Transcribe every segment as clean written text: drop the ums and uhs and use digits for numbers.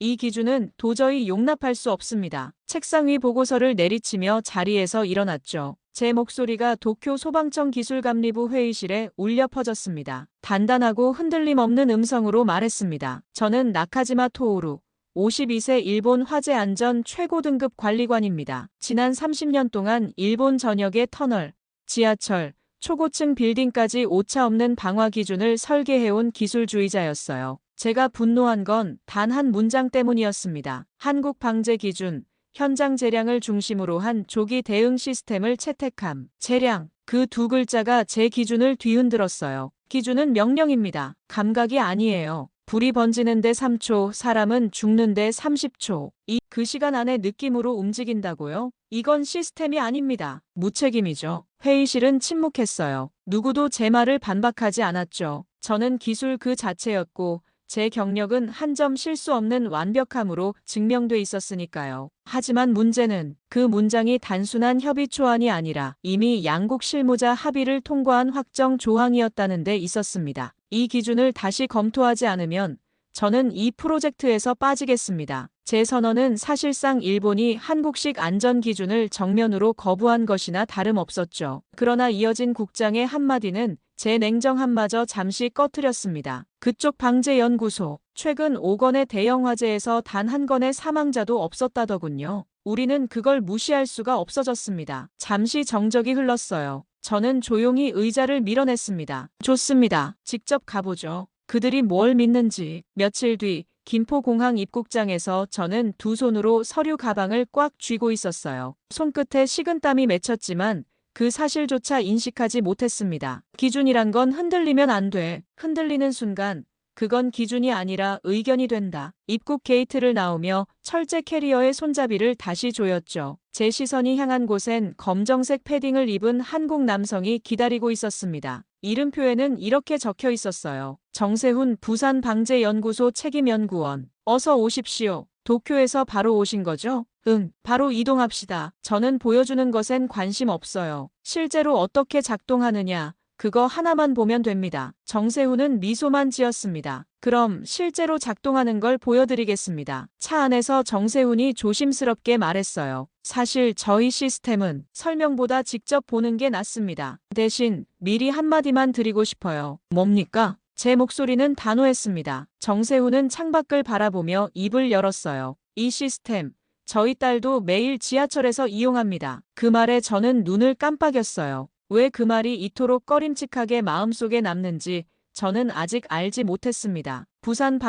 이 기준은 도저히 용납할 수 없습니다. 책상 위 보고서를 내리치며 자리에서 일어났죠. 제 목소리가 도쿄 소방청 기술감리부 회의실에 울려 퍼졌습니다. 단단하고 흔들림 없는 음성으로 말했습니다. 저는 나카지마 토오루, 52세 일본 화재 안전 최고 등급 관리관입니다. 지난 30년 동안 일본 전역의 터널, 지하철, 초고층 빌딩까지 오차 없는 방화 기준을 설계해온 기술주의자였어요. 제가 분노한 건 단 한 문장 때문이었습니다. 한국 방제 기준, 현장 재량을 중심으로 한 조기 대응 시스템을 채택함. 재량, 그 두 글자가 제 기준을 뒤흔들었어요. 기준은 명령입니다. 감각이 아니에요. 불이 번지는데 3초, 사람은 죽는데 30초. 그 시간 안에 느낌으로 움직인다고요? 이건 시스템이 아닙니다. 무책임이죠. 회의실은 침묵했어요. 누구도 제 말을 반박하지 않았죠. 저는 기술 그 자체였고 제 경력은 한 점 실수 없는 완벽함으로 증명돼 있었으니까요. 하지만 문제는 그 문장이 단순한 협의 초안이 아니라 이미 양국 실무자 합의를 통과한 확정 조항이었다는 데 있었습니다. 이 기준을 다시 검토하지 않으면 저는 이 프로젝트에서 빠지겠습니다. 제 선언은 사실상 일본이 한국식 안전 기준을 정면으로 거부한 것이나 다름없었죠. 그러나 이어진 국장의 한마디는 제 냉정함마저 잠시 꺼트렸습니다. 그쪽 방재연구소, 최근 5건의 대형 화재에서 단 한 건의 사망자도 없었다더군요. 우리는 그걸 무시할 수가 없어졌습니다. 잠시 정적이 흘렀어요. 저는 조용히 의자를 밀어냈습니다. 좋습니다. 직접 가보죠. 그들이 뭘 믿는지. 며칠 뒤 김포공항 입국장에서 저는 두 손으로 서류 가방을 꽉 쥐고 있었어요. 손끝에 식은땀이 맺혔지만 그 사실조차 인식하지 못했습니다. 기준이란 건 흔들리면 안 돼. 흔들리는 순간 그건 기준이 아니라 의견이 된다. 입국 게이트를 나오며 철제 캐리어의 손잡이를 다시 조였죠. 제 시선이 향한 곳엔 검정색 패딩을 입은 한국 남성이 기다리고 있었습니다. 이름표에는 이렇게 적혀 있었어요. 정세훈 부산방재연구소 책임연구원. 어서 오십시오. 도쿄에서 바로 오신 거죠? 응, 바로 이동합시다. 저는 보여주는 것엔 관심 없어요. 실제로 어떻게 작동하느냐, 그거 하나만 보면 됩니다. 정세훈은 미소만 지었습니다. 그럼 실제로 작동하는 걸 보여드리겠습니다. 차 안에서 정세훈이 조심스럽게 말했어요. 사실 저희 시스템은 설명보다 직접 보는 게 낫습니다. 대신 미리 한마디만 드리고 싶어요. 뭡니까? 제 목소리는 단호했습니다. 정세훈은 창밖을 바라보며 입을 열었어요. 이 시스템, 저희 딸도 매일 지하철에서 이용합니다. 그 말에 저는 눈을 깜빡였어요. 왜 그 말이 이토록 꺼림칙하게 마음속에 남는지 저는 아직 알지 못했습니다.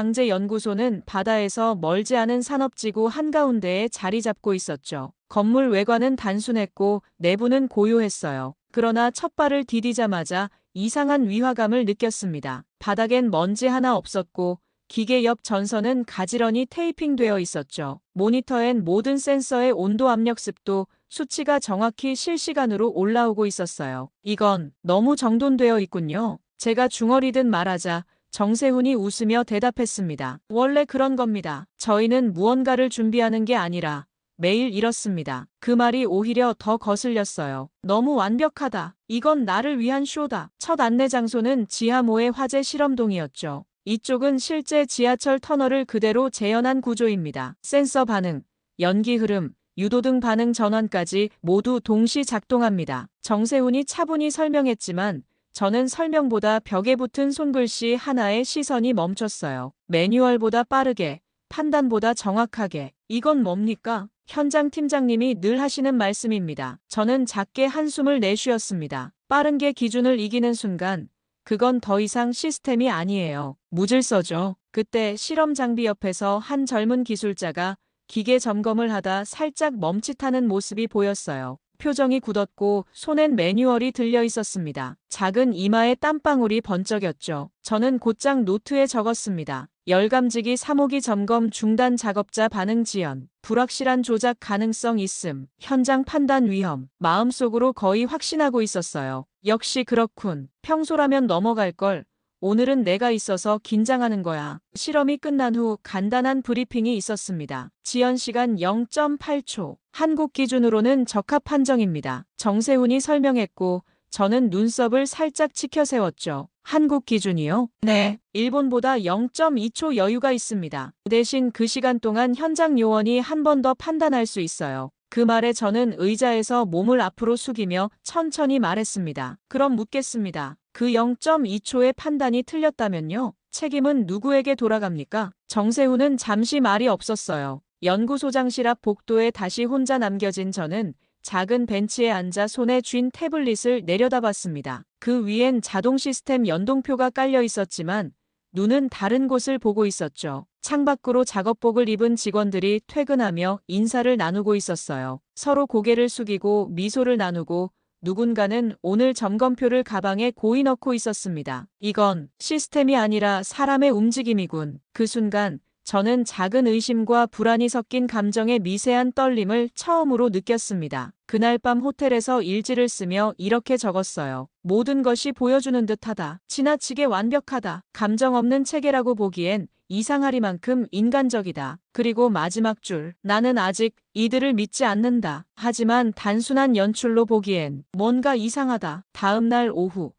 부산방재연구소는 바다에서 멀지 않은 산업지구 한가운데에 자리 잡고 있었죠. 건물 외관은 단순했고 내부는 고요했어요. 그러나 첫 발을 디디자마자 이상한 위화감을 느꼈습니다. 바닥엔 먼지 하나 없었고 기계 옆 전선은 가지런히 테이핑되어 있었죠. 모니터엔 모든 센서의 온도, 압력, 습도, 수치가 정확히 실시간으로 올라오고 있었어요. 이건 너무 정돈되어 있군요. 제가 중얼이듯 말하자 정세훈이 웃으며 대답했습니다. 원래 그런 겁니다. 저희는 무언가를 준비하는 게 아니라 매일 이렇습니다. 그 말이 오히려 더 거슬렸어요. 너무 완벽하다. 이건 나를 위한 쇼다. 첫 안내 장소는 지하모의 화재 실험동이었죠. 이쪽은 실제 지하철 터널을 그대로 재현한 구조입니다. 센서 반응, 연기 흐름, 유도등 반응 전환까지 모두 동시 작동합니다. 정세훈이 차분히 설명했지만 저는 설명보다 벽에 붙은 손글씨 하나에 시선이 멈췄어요. 매뉴얼보다 빠르게, 판단보다 정확하게. 이건 뭡니까? 현장 팀장님이 늘 하시는 말씀입니다. 저는 작게 한숨을 내쉬었습니다. 빠른 게 기준을 이기는 순간 그건 더 이상 시스템이 아니에요. 무질서죠. 그때 실험 장비 옆에서 한 젊은 기술자가 기계 점검을 하다 살짝 멈칫하는 모습이 보였어요. 표정이 굳었고 손엔 매뉴얼이 들려 있었습니다. 작은 이마에 땀방울이 번쩍였죠. 저는 곧장 노트에 적었습니다. 열감지기 3호기 점검 중단, 작업자 반응 지연, 불확실한 조작 가능성 있음, 현장 판단 위험. 마음속으로 거의 확신하고 있었어요. 역시 그렇군. 평소라면 넘어갈 걸. 오늘은 내가 있어서 긴장하는 거야. 실험이 끝난 후 간단한 브리핑이 있었습니다. 지연 시간 0.8초. 한국 기준으로는 적합 판정입니다. 정세훈이 설명했고 저는 눈썹을 살짝 치켜 세웠죠. 한국 기준이요? 네. 일본보다 0.2초 여유가 있습니다. 대신 그 시간 동안 현장 요원이 한 번 더 판단할 수 있어요. 그 말에 저는 의자에서 몸을 앞으로 숙이며 천천히 말했습니다. 그럼 묻겠습니다. 그 0.2초의 판단이 틀렸다면요? 책임은 누구에게 돌아갑니까? 정세훈은 잠시 말이 없었어요. 연구소장실 앞 복도에 다시 혼자 남겨진 저는 작은 벤치에 앉아 손에 쥔 태블릿을 내려다봤습니다. 그 위엔 자동 시스템 연동표가 깔려 있었지만 눈은 다른 곳을 보고 있었죠. 창밖으로 작업복을 입은 직원들이 퇴근하며 인사를 나누고 있었어요. 서로 고개를 숙이고 미소를 나누고 누군가는 오늘 점검표를 가방에 고이 넣고 있었습니다. 이건 시스템이 아니라 사람의 움직임이군. 그 순간 저는 작은 의심과 불안이 섞인 감정의 미세한 떨림을 처음으로 느꼈습니다. 그날 밤 호텔에서 일지를 쓰며 이렇게 적었어요. 모든 것이 보여주는 듯하다. 지나치게 완벽하다. 감정 없는 체계라고 보기엔 이상하리만큼 인간적이다. 그리고 마지막 줄. 나는 아직 이들을 믿지 않는다. 하지만 단순한 연출로 보기엔 뭔가 이상하다. 다음 날 오후.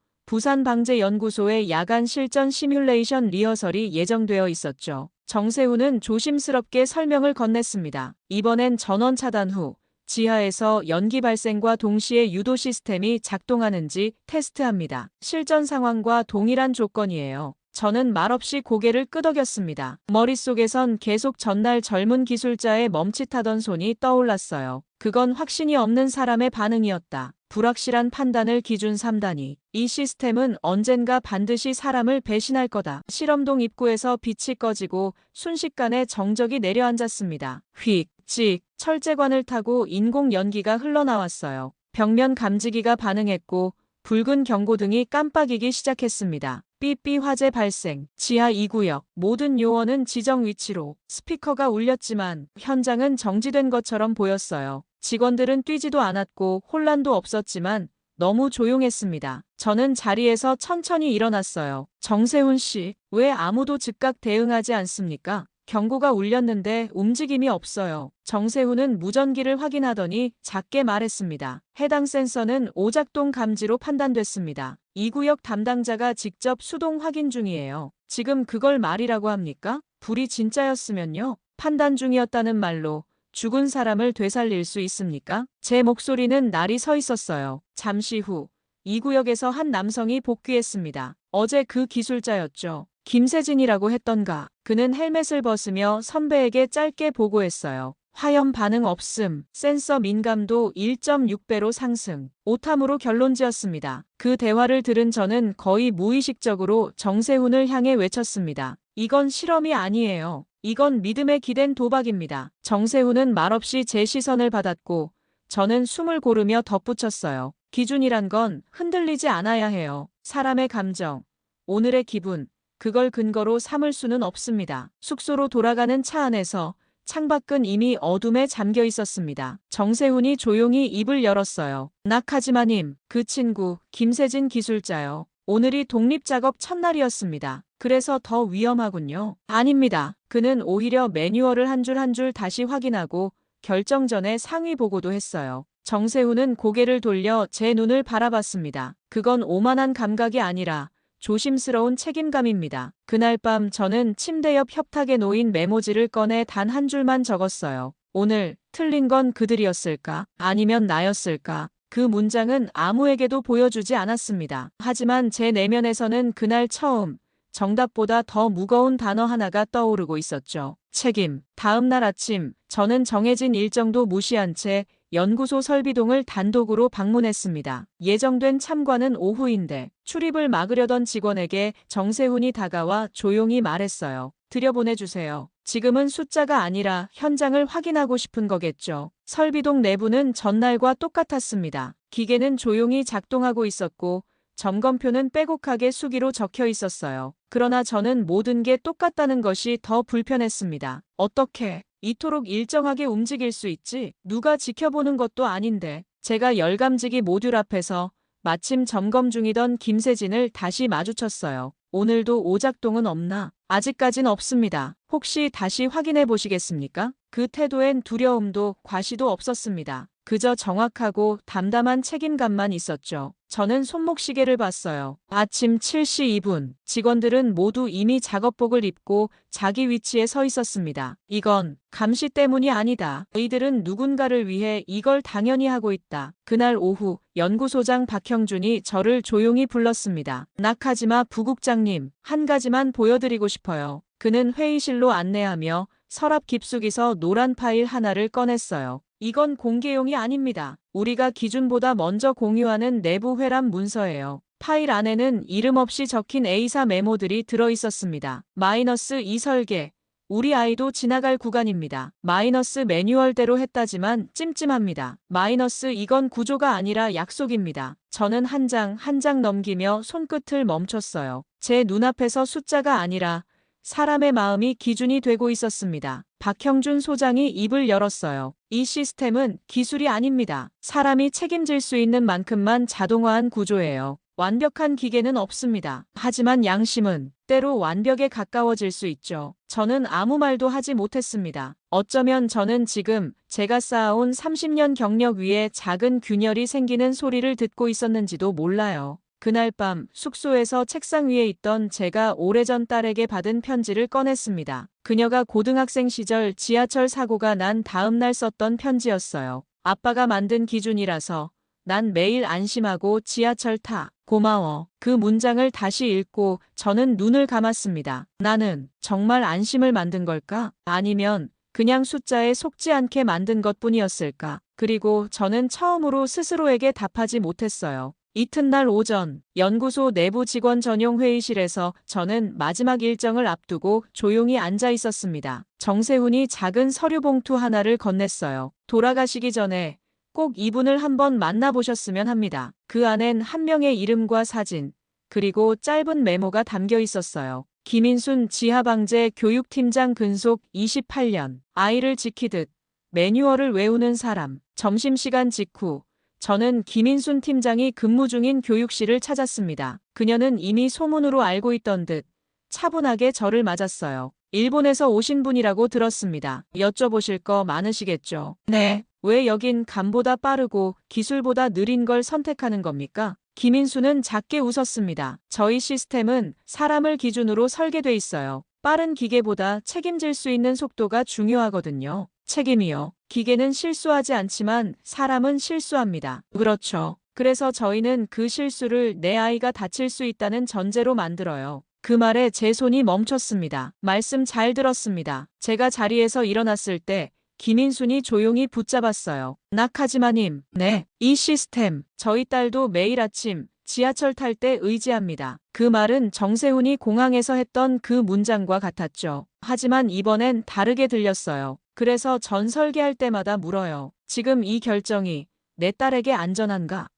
부산방재연구소의 야간 실전 시뮬레이션 리허설이 예정되어 있었죠. 정세훈은 조심스럽게 설명을 건넸습니다. 이번엔 전원 차단 후 지하에서 연기 발생과 동시에 유도 시스템이 작동하는지 테스트합니다. 실전 상황과 동일한 조건이에요. 저는 말없이 고개를 끄덕였습니다. 머릿속에선 계속 전날 젊은 기술자의 멈칫하던 손이 떠올랐어요. 그건 확신이 없는 사람의 반응이었다. 불확실한 판단을 기준 3단위. 이 시스템은 언젠가 반드시 사람을 배신할 거다. 실험동 입구에서 빛이 꺼지고 순식간에 정적이 내려앉았습니다. 휙, 찍, 철제관을 타고 인공 연기가 흘러나왔어요. 벽면 감지기가 반응했고 붉은 경고등이 깜빡이기 시작했습니다. 삐삐 화재 발생. 지하 2구역. 모든 요원은 지정 위치로. 스피커가 울렸지만 현장은 정지된 것처럼 보였어요. 직원들은 뛰지도 않았고 혼란도 없었지만 너무 조용했습니다. 저는 자리에서 천천히 일어났어요. 정세훈 씨, 왜 아무도 즉각 대응하지 않습니까? 경고가 울렸는데 움직임이 없어요. 정세훈은 무전기를 확인하더니 작게 말했습니다. 해당 센서는 오작동 감지로 판단됐습니다. 2구역 담당자가 직접 수동 확인 중이에요. 지금 그걸 말이라고 합니까? 불이 진짜였으면요. 판단 중이었다는 말로 죽은 사람을 되살릴 수 있습니까? 제 목소리는 날이 서 있었어요. 잠시 후 2구역에서 한 남성이 복귀했습니다. 어제 그 기술자였죠. 김세진이라고 했던가. 그는 헬멧을 벗으며 선배에게 짧게 보고했어요. 화염 반응 없음. 센서 민감도 1.6배로 상승. 오탐으로 결론지었습니다. 그 대화를 들은 저는 거의 무의식적으로 정세훈을 향해 외쳤습니다. 이건 실험이 아니에요. 이건 믿음에 기댄 도박입니다. 정세훈은 말없이 제 시선을 받았고 저는 숨을 고르며 덧붙였어요. 기준이란 건 흔들리지 않아야 해요. 사람의 감정, 오늘의 기분, 그걸 근거로 삼을 수는 없습니다. 숙소로 돌아가는 차 안에서 창밖은 이미 어둠에 잠겨 있었습니다. 정세훈이 조용히 입을 열었어요. 낙하지마님, 그 친구 김세진 기술자요. 오늘이 독립작업 첫날이었습니다. 그래서 더 위험하군요. 아닙니다. 그는 오히려 매뉴얼을 한 줄 한 줄 다시 확인하고 결정 전에 상위 보고도 했어요. 정세훈은 고개를 돌려 제 눈을 바라봤습니다. 그건 오만한 감각이 아니라 조심스러운 책임감입니다. 그날 밤 저는 침대 옆 협탁에 놓인 메모지를 꺼내 단 한 줄만 적었어요. 오늘 틀린 건 그들이었을까? 아니면 나였을까? 그 문장은 아무에게도 보여주지 않았습니다. 하지만 제 내면에서는 그날 처음 정답보다 더 무거운 단어 하나가 떠오르고 있었죠. 책임. 다음 날 아침 저는 정해진 일정도 무시한 채 연구소 설비동을 단독으로 방문했습니다. 예정된 참관은 오후인데 출입을 막으려던 직원에게 정세훈이 다가와 조용히 말했어요. 들여보내주세요. 지금은 숫자가 아니라 현장을 확인하고 싶은 거겠죠. 설비동 내부는 전날과 똑같았습니다. 기계는 조용히 작동하고 있었고 점검표는 빼곡하게 수기로 적혀 있었어요. 그러나 저는 모든 게 똑같다는 것이 더 불편했습니다. 어떻게 이토록 일정하게 움직일 수 있지? 누가 지켜보는 것도 아닌데. 제가 열감지기 모듈 앞에서 마침 점검 중이던 김세진을 다시 마주쳤어요. 오늘도 오작동은 없나? 아직까진 없습니다. 혹시 다시 확인해 보시겠습니까? 그 태도엔 두려움도 과시도 없었습니다. 그저 정확하고 담담한 책임감만 있었죠. 저는 손목시계를 봤어요. 아침 7시 2분. 직원들은 모두 이미 작업복을 입고 자기 위치에 서 있었습니다. 이건 감시 때문이 아니다. 이들은 누군가를 위해 이걸 당연히 하고 있다. 그날 오후 연구소장 박형준이 저를 조용히 불렀습니다. 낙하지마 부국장님, 한 가지만 보여드리고 싶어요. 그는 회의실로 안내하며 서랍 깊숙이서 노란 파일 하나를 꺼냈어요. 이건 공개용이 아닙니다. 우리가 기준보다 먼저 공유하는 내부 회람 문서예요. 파일 안에는 이름 없이 적힌 A사 메모들이 들어있었습니다. -2 설계. 우리 아이도 지나갈 구간입니다. 마이너스 매뉴얼대로 했다지만 찜찜합니다. 마이너스 이건 구조가 아니라 약속입니다. 저는 한 장 한 장 넘기며 손끝을 멈췄어요. 제 눈앞에서 숫자가 아니라 사람의 마음이 기준이 되고 있었습니다. 박형준 소장이 입을 열었어요. 이 시스템은 기술이 아닙니다. 사람이 책임질 수 있는 만큼만 자동화한 구조예요. 완벽한 기계는 없습니다. 하지만 양심은 때로 완벽에 가까워질 수 있죠. 저는 아무 말도 하지 못했습니다. 어쩌면 저는 지금 제가 쌓아온 30년 경력 위에 작은 균열이 생기는 소리를 듣고 있었는지도 몰라요. 그날 밤 숙소에서 책상 위에 있던 제가 오래전 딸에게 받은 편지를 꺼냈습니다. 그녀가 고등학생 시절 지하철 사고가 난 다음 날 썼던 편지였어요. 아빠가 만든 기준이라서 난 매일 안심하고 지하철 타. 고마워. 그 문장을 다시 읽고 저는 눈을 감았습니다. 나는 정말 안심을 만든 걸까? 아니면 그냥 숫자에 속지 않게 만든 것뿐이었을까? 그리고 저는 처음으로 스스로에게 답하지 못했어요. 이튿날 오전 연구소 내부 직원 전용 회의실에서 저는 마지막 일정을 앞두고 조용히 앉아 있었습니다. 정세훈이 작은 서류 봉투 하나를 건넸어요. 돌아가시기 전에 꼭 이분을 한번 만나보셨으면 합니다. 그 안엔 한 명의 이름과 사진, 그리고 짧은 메모가 담겨 있었어요. 김인순 지하방재 교육팀장 근속 28년. 아이를 지키듯 매뉴얼을 외우는 사람. 점심시간 직후 저는 김인순 팀장이 근무 중인 교육실을 찾았습니다. 그녀는 이미 소문으로 알고 있던 듯 차분하게 저를 맞았어요. 일본에서 오신 분이라고 들었습니다. 여쭤보실 거 많으시겠죠? 네. 왜 여긴 감보다 빠르고 기술보다 느린 걸 선택하는 겁니까? 김인수는 작게 웃었습니다. 저희 시스템은 사람을 기준으로 설계돼 있어요. 빠른 기계보다 책임질 수 있는 속도가 중요하거든요. 책임이요. 기계는 실수하지 않지만 사람은 실수합니다. 그렇죠. 그래서 저희는 그 실수를 내 아이가 다칠 수 있다는 전제로 만들어요. 그 말에 제 손이 멈췄습니다. 말씀 잘 들었습니다. 제가 자리에서 일어났을 때 김인순이 조용히 붙잡았어요. 낙하지마님, 네, 이 시스템, 저희 딸도 매일 아침 지하철 탈 때 의지합니다. 그 말은 정세훈이 공항에서 했던 그 문장과 같았죠. 하지만 이번엔 다르게 들렸어요. 그래서 전 설계할 때마다 물어요. 지금 이 결정이 내 딸에게 안전한가?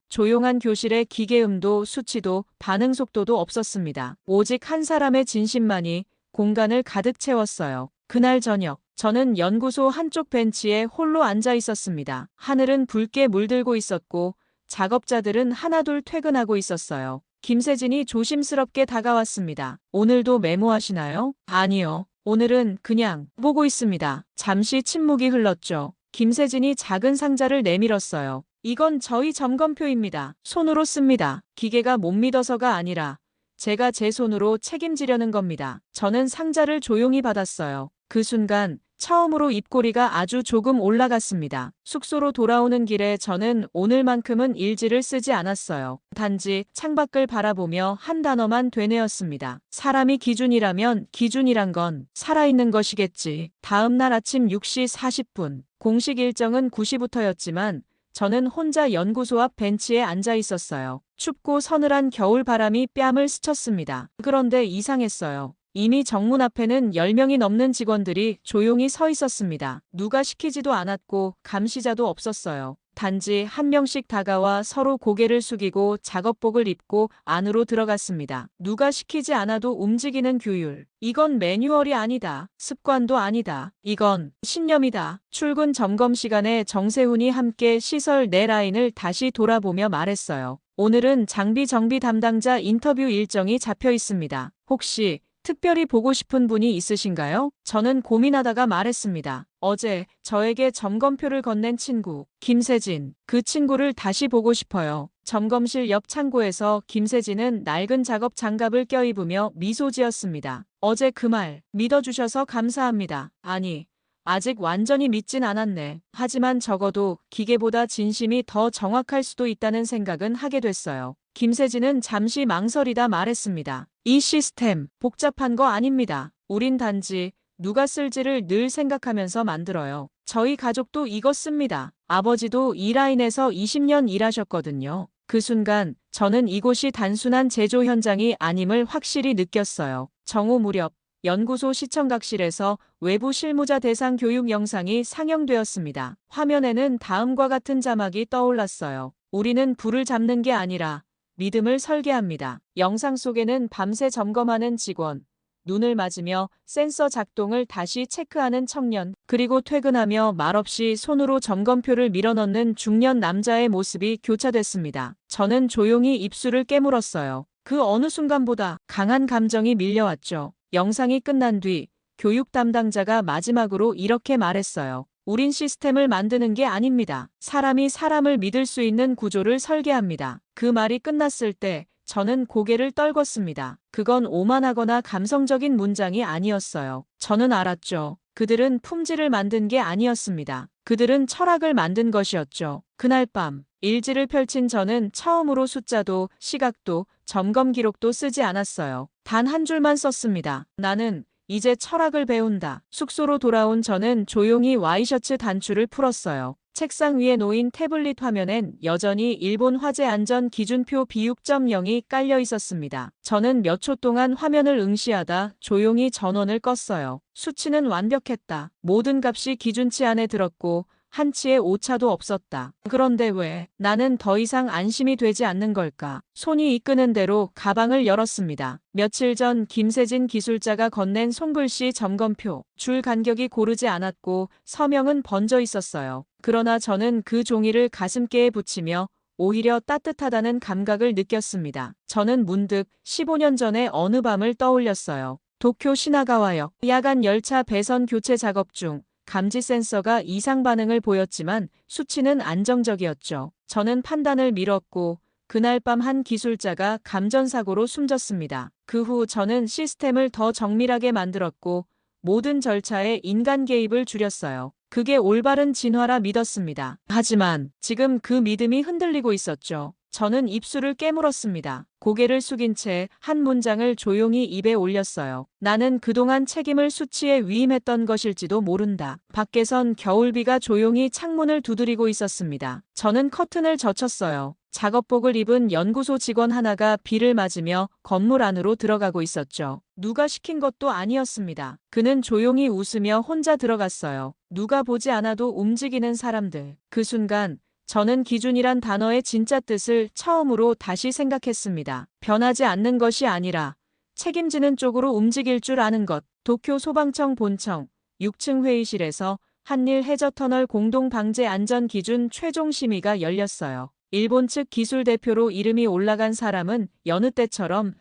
조용한 교실에 기계음도 수치도 반응 속도도 없었습니다. 오직 한 사람의 진심만이 공간을 가득 채웠어요. 그날 저녁, 저는 연구소 한쪽 벤치에 홀로 앉아 있었습니다. 하늘은 붉게 물들고 있었고 작업자들은 하나둘 퇴근하고 있었어요. 김세진이 조심스럽게 다가왔습니다. 오늘도 메모하시나요? 아니요. 오늘은 그냥 보고 있습니다. 잠시 침묵이 흘렀죠. 김세진이 작은 상자를 내밀었어요. 이건 저희 점검표입니다. 손으로 씁니다. 기계가 못 믿어서가 아니라 제가 제 손으로 책임지려는 겁니다. 저는 상자를 조용히 받았어요. 그 순간 처음으로 입꼬리가 아주 조금 올라갔습니다. 숙소로 돌아오는 길에 저는 오늘만큼은 일지를 쓰지 않았어요. 단지 창밖을 바라보며 한 단어만 되뇌었습니다. 사람이 기준이라면 기준이란 건 살아있는 것이겠지. 다음 날 아침 6시 40분. 공식 일정은 9시부터였지만 저는 혼자 연구소 앞 벤치에 앉아 있었어요. 춥고 서늘한 겨울 바람이 뺨을 스쳤습니다. 그런데 이상했어요. 이미 정문 앞에는 10명이 넘는 직원들이 조용히 서 있었습니다. 누가 시키지도 않았고 감시자도 없었어요. 단지 한 명씩 다가와 서로 고개를 숙이고 작업복을 입고 안으로 들어갔습니다. 누가 시키지 않아도 움직이는 규율. 이건 매뉴얼이 아니다. 습관도 아니다. 이건 신념이다. 출근 점검 시간에 정세훈이 함께 시설 내 라인을 다시 돌아보며 말했어요. 오늘은 장비 정비 담당자 인터뷰 일정이 잡혀 있습니다. 혹시 특별히 보고 싶은 분이 있으신가요? 저는 고민하다가 말했습니다. 어제 저에게 점검표를 건넨 친구, 김세진. 그 친구를 다시 보고 싶어요. 점검실 옆 창고에서 김세진은 낡은 작업 장갑을 껴입으며 미소 지었습니다. 어제 그 말 믿어주셔서 감사합니다. 아니, 아직 완전히 믿진 않았네. 하지만 적어도 기계보다 진심이 더 정확할 수도 있다는 생각은 하게 됐어요. 김세진은 잠시 망설이다 말했습니다. 이 시스템 복잡한 거 아닙니다. 우린 단지 누가 쓸지를 늘 생각하면서 만들어요. 저희 가족도 이거 씁니다. 아버지도 이 라인에서 20년 일하셨거든요. 그 순간 저는 이곳이 단순한 제조 현장이 아님을 확실히 느꼈어요. 정오 무렵 연구소 시청각실에서 외부 실무자 대상 교육 영상이 상영되었습니다. 화면에는 다음과 같은 자막이 떠올랐어요. 우리는 불을 잡는 게 아니라 믿음을 설계합니다. 영상 속에는 밤새 점검하는 직원, 눈을 맞으며 센서 작동을 다시 체크하는 청년, 그리고 퇴근하며 말없이 손으로 점검표를 밀어넣는 중년 남자의 모습이 교차됐습니다. 저는 조용히 입술을 깨물었어요. 그 어느 순간보다 강한 감정이 밀려왔죠. 영상이 끝난 뒤 교육 담당자가 마지막으로 이렇게 말했어요. 우린 시스템을 만드는 게 아닙니다. 사람이 사람을 믿을 수 있는 구조를 설계합니다. 그 말이 끝났을 때 저는 고개를 떨궜습니다. 그건 오만하거나 감성적인 문장이 아니었어요. 저는 알았죠. 그들은 품질을 만든 게 아니었습니다. 그들은 철학을 만든 것이었죠. 그날 밤 일지를 펼친 저는 처음으로 숫자도 시각도 점검 기록도 쓰지 않았어요. 단 한 줄만 썼습니다. 나는 이제 철학을 배운다. 숙소로 돌아온 저는 조용히 와이셔츠 단추를 풀었어요. 책상 위에 놓인 태블릿 화면엔 여전히 일본 화재 안전 기준표 B6.0이 깔려 있었습니다. 저는 몇 초 동안 화면을 응시하다 조용히 전원을 껐어요. 수치는 완벽했다. 모든 값이 기준치 안에 들었고 한치의 오차도 없었다. 그런데 왜 나는 더 이상 안심이 되지 않는 걸까? 손이 이끄는 대로 가방을 열었습니다. 며칠 전 김세진 기술자가 건넨 손글씨 점검표. 줄 간격이 고르지 않았고 서명은 번져 있었어요. 그러나 저는 그 종이를 가슴께에 붙이며 오히려 따뜻하다는 감각을 느꼈습니다. 저는 문득 15년 전의 어느 밤을 떠올렸어요. 도쿄 시나가와역 야간 열차 배선 교체 작업 중 감지 센서가 이상 반응을 보였지만 수치는 안정적이었죠. 저는 판단을 미뤘고 그날 밤 한 기술자가 감전사고로 숨졌습니다. 그 후 저는 시스템을 더 정밀하게 만들었고 모든 절차에 인간 개입을 줄였어요. 그게 올바른 진화라 믿었습니다. 하지만 지금 그 믿음이 흔들리고 있었죠. 저는 입술을 깨물었습니다. 고개를 숙인 채 한 문장을 조용히 입에 올렸어요. 나는 그동안 책임을 수치에 위임했던 것일지도 모른다. 밖에선 겨울비가 조용히 창문을 두드리고 있었습니다. 저는 커튼을 젖혔어요. 작업복을 입은 연구소 직원 하나가 비를 맞으며 건물 안으로 들어가고 있었죠. 누가 시킨 것도 아니었습니다. 그는 조용히 웃으며 혼자 들어갔어요. 누가 보지 않아도 움직이는 사람들. 그 순간 저는 기준이란 단어의 진짜 뜻을 처음으로 다시 생각했습니다. 변하지 않는 것이 아니라 책임지는 쪽으로 움직일 줄 아는 것. 도쿄 소방청 본청 6층 회의실에서 한일 해저터널 공동 방제 안전 기준 최종 심의가 열렸어요. 일본 측 기술 대표로 이름이 올라간 사람은 여느 때처럼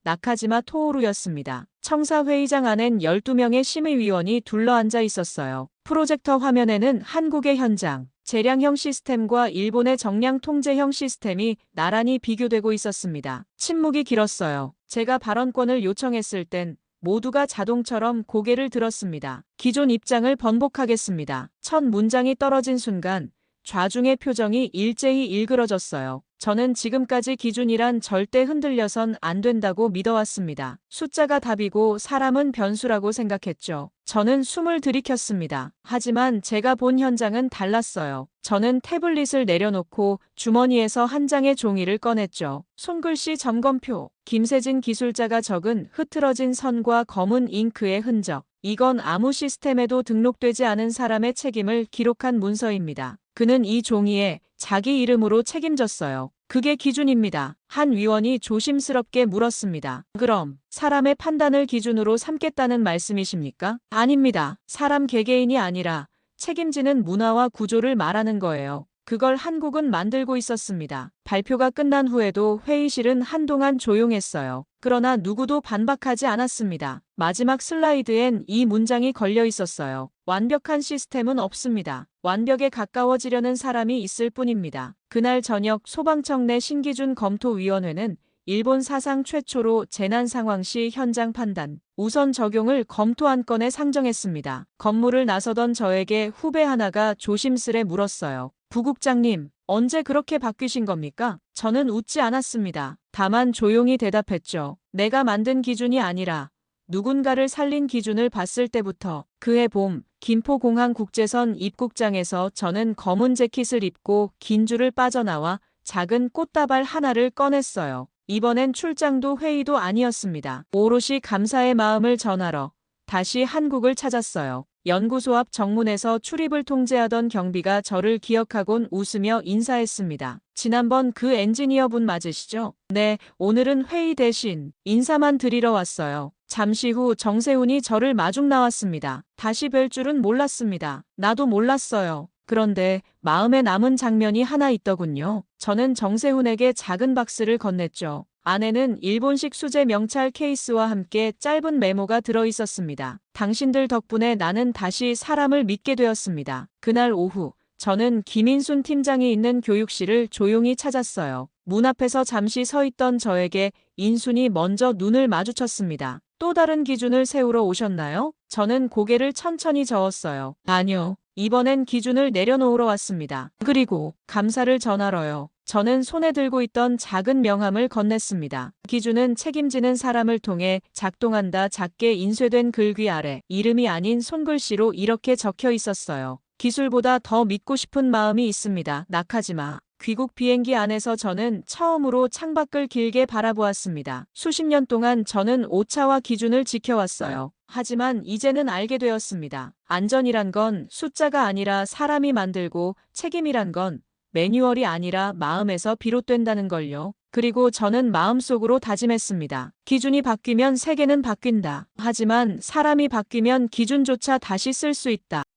나카지마 토오루였습니다. 청사 회의장 안엔 12명의 심의위원이 둘러앉아 있었어요. 프로젝터 화면에는 한국의 현장, 재량형 시스템과 일본의 정량 통제형 시스템이 나란히 비교되고 있었습니다. 침묵이 길었어요. 제가 발언권을 요청했을 땐 모두가 자동처럼 고개를 들었습니다. 기존 입장을 번복하겠습니다. 첫 문장이 떨어진 순간 좌중의 표정이 일제히 일그러졌어요. 저는 지금까지 기준이란 절대 흔들려선 안 된다고 믿어왔습니다. 숫자가 답이고 사람은 변수라고 생각했죠. 저는 숨을 들이켰습니다. 하지만 제가 본 현장은 달랐어요. 저는 태블릿을 내려놓고 주머니에서 한 장의 종이를 꺼냈죠. 손글씨 점검표. 김세진 기술자가 적은 흐트러진 선과 검은 잉크의 흔적. 이건 아무 시스템에도 등록되지 않은 사람의 책임을 기록한 문서입니다. 그는 이 종이에 자기 이름으로 책임졌어요. 그게 기준입니다. 한 위원이 조심스럽게 물었습니다. 그럼 사람의 판단을 기준으로 삼겠다는 말씀이십니까? 아닙니다. 사람 개개인이 아니라 책임지는 문화와 구조를 말하는 거예요. 그걸 한국은 만들고 있었습니다. 발표가 끝난 후에도 회의실은 한동안 조용했어요. 그러나 누구도 반박하지 않았습니다. 마지막 슬라이드엔 이 문장이 걸려 있었어요. 완벽한 시스템은 없습니다. 완벽에 가까워지려는 사람이 있을 뿐입니다. 그날 저녁 소방청 내 신기준 검토위원회는 일본 사상 최초로 재난 상황 시 현장 판단, 우선 적용을 검토한 건에 상정했습니다. 건물을 나서던 저에게 후배 하나가 조심스레 물었어요. 부국장님, 언제 그렇게 바뀌신 겁니까? 저는 웃지 않았습니다. 다만 조용히 대답했죠. 내가 만든 기준이 아니라 누군가를 살린 기준을 봤을 때부터. 그해 봄, 김포공항국제선 입국장에서 저는 검은 재킷을 입고 긴 줄을 빠져나와 작은 꽃다발 하나를 꺼냈어요. 이번엔 출장도 회의도 아니었습니다. 오롯이 감사의 마음을 전하러 다시 한국을 찾았어요. 연구소 앞 정문에서 출입을 통제하던 경비가 저를 기억하곤 웃으며 인사했습니다. 지난번 그 엔지니어분 맞으시죠? 네, 오늘은 회의 대신 인사만 드리러 왔어요. 잠시 후 정세훈이 저를 마중 나왔습니다. 다시 뵐 줄은 몰랐습니다. 나도 몰랐어요. 그런데 마음에 남은 장면이 하나 있더군요. 저는 정세훈에게 작은 박스를 건넸죠. 안에는 일본식 수제 명찰 케이스와 함께 짧은 메모가 들어 있었습니다. 당신들 덕분에 나는 다시 사람을 믿게 되었습니다. 그날 오후, 저는 김인순 팀장이 있는 교육실을 조용히 찾았어요. 문 앞에서 잠시 서 있던 저에게 인순이 먼저 눈을 마주쳤습니다. 또 다른 기준을 세우러 오셨나요? 저는 고개를 천천히 저었어요. 아니요. 이번엔 기준을 내려놓으러 왔습니다. 그리고 감사를 전하러요. 저는 손에 들고 있던 작은 명함을 건넸습니다. 기준은 책임지는 사람을 통해 작동한다. 작게 인쇄된 글귀 아래 이름이 아닌 손글씨로 이렇게 적혀 있었어요. 기술보다 더 믿고 싶은 마음이 있습니다. 낙하지 마. 귀국 비행기 안에서 저는 처음으로 창밖을 길게 바라보았습니다. 수십 년 동안 저는 오차와 기준을 지켜왔어요. 하지만 이제는 알게 되었습니다. 안전이란 건 숫자가 아니라 사람이 만들고 책임이란 건 매뉴얼이 아니라 마음에서 비롯된다는 걸요. 그리고 저는 마음속으로 다짐했습니다. 기준이 바뀌면 세계는 바뀐다. 하지만 사람이 바뀌면 기준조차 다시 쓸 수 있다.